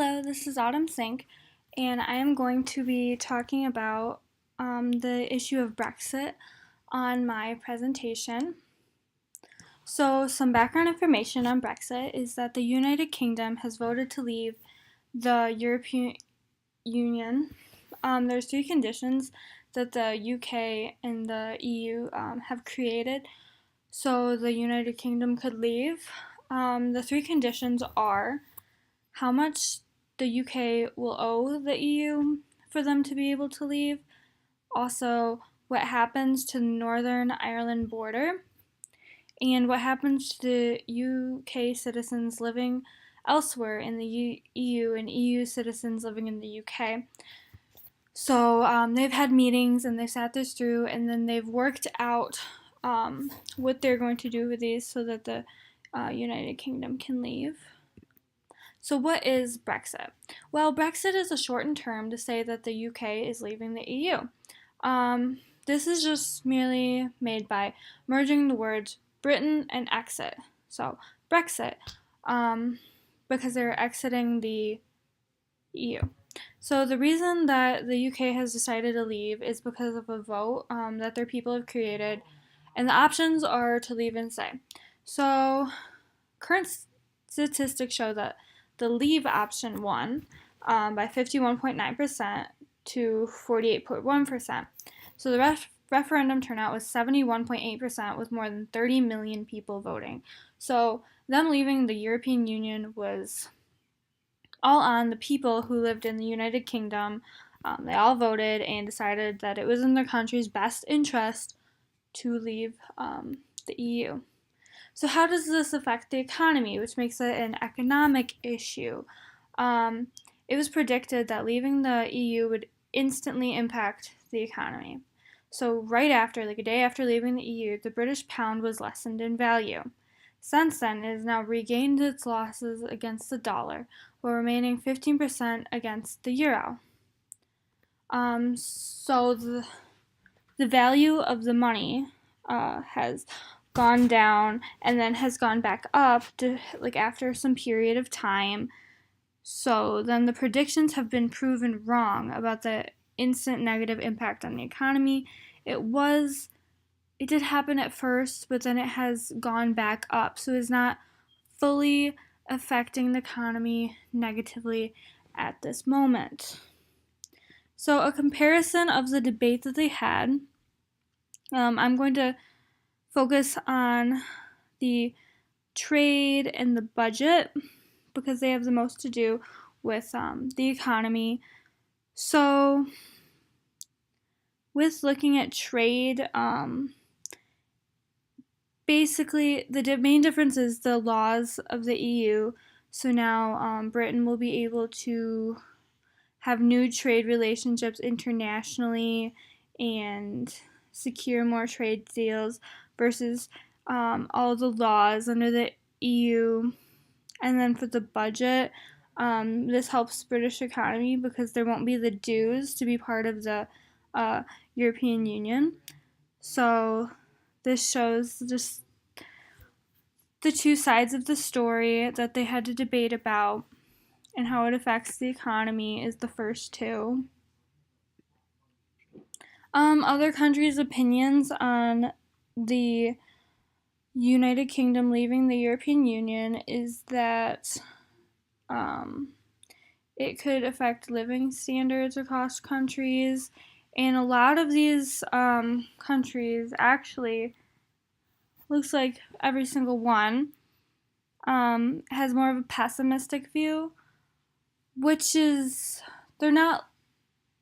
Hello, this is Autumn Sink, and I am going to be talking about the issue of Brexit on my presentation. So, some background information on Brexit is that the United Kingdom has voted to leave the European Union. There's three conditions that the UK and the EU have created so the United Kingdom could leave. The three conditions are how much the UK will owe the EU for them to be able to leave, also what happens to the Northern Ireland border, and what happens to the UK citizens living elsewhere in the EU and EU citizens living in the UK. So they've had meetings and they've sat this through, and then they've worked out what they're going to do with these so that the United Kingdom can leave. So what is Brexit? Well, Brexit is a shortened term to say that the UK is leaving the EU. This is just merely made by merging the words Britain and exit. So Brexit, because they're exiting the EU. So the reason that the UK has decided to leave is because of a vote that their people have created, and the options are to leave and stay. So current statistics show that the leave option won by 51.9% to 48.1%. So the referendum turnout was 71.8% with more than 30 million people voting. So them leaving the European Union was all on the people who lived in the United Kingdom. They all voted and decided that it was in their country's best interest to leave the EU. So how does this affect the economy, which makes it an economic issue? It was predicted that leaving the EU would instantly impact the economy. So right after, like a day after leaving the EU, the British pound was lessened in value. Since then, it has now regained its losses against the dollar, while remaining 15% against the euro. So the value of the money has gone down and then has gone back up to after some period of time. So then the predictions have been proven wrong about the instant negative impact on the economy. It did happen at first, but then it has gone back up. So it's not fully affecting the economy negatively at this moment. So a comparison of the debate that they had, I'm going to focus on the trade and the budget because they have the most to do with the economy. So with looking at trade, basically the main difference is the laws of the EU. So now Britain will be able to have new trade relationships internationally and secure more trade deals versus all the laws under the EU. And then for the budget, this helps British economy because there won't be the dues to be part of the European Union. So this shows just the two sides of the story that they had to debate about and how it affects the economy is the first two. Other countries' opinions on the United Kingdom leaving the European Union is that it could affect living standards across countries, and a lot of these countries actually, looks like every single one, has more of a pessimistic view, which is they're not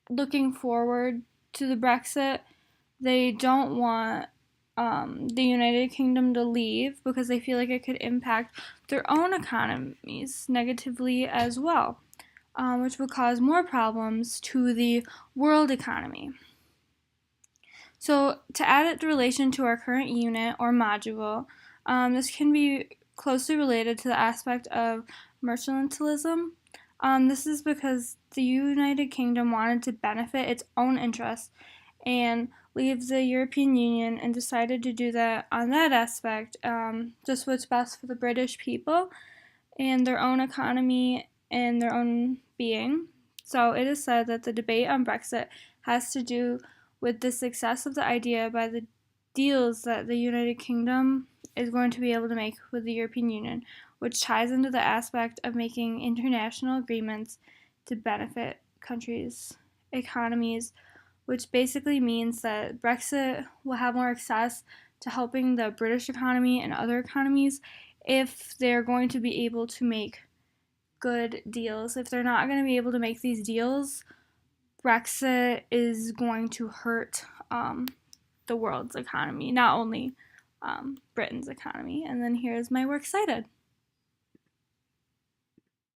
looking forward to the Brexit. They don't want the United Kingdom to leave because they feel like it could impact their own economies negatively as well, which would cause more problems to the world economy. So to add it to relation to our current unit or module, this can be closely related to the aspect of mercantilism. This is because the United Kingdom wanted to benefit its own interests and leave the European Union and decided to do that on that aspect, just what's best for the British people and their own economy in their own being. So it is said that the debate on Brexit has to do with the success of the idea by the deals that the United Kingdom is going to be able to make with the European Union, which ties into the aspect of making international agreements to benefit countries' economies, which basically means that Brexit will have more access to helping the British economy and other economies if they're going to be able to make good deals. If they're not going to be able to make these deals, Brexit is going to hurt the world's economy, not only Britain's economy. And then here's my works cited.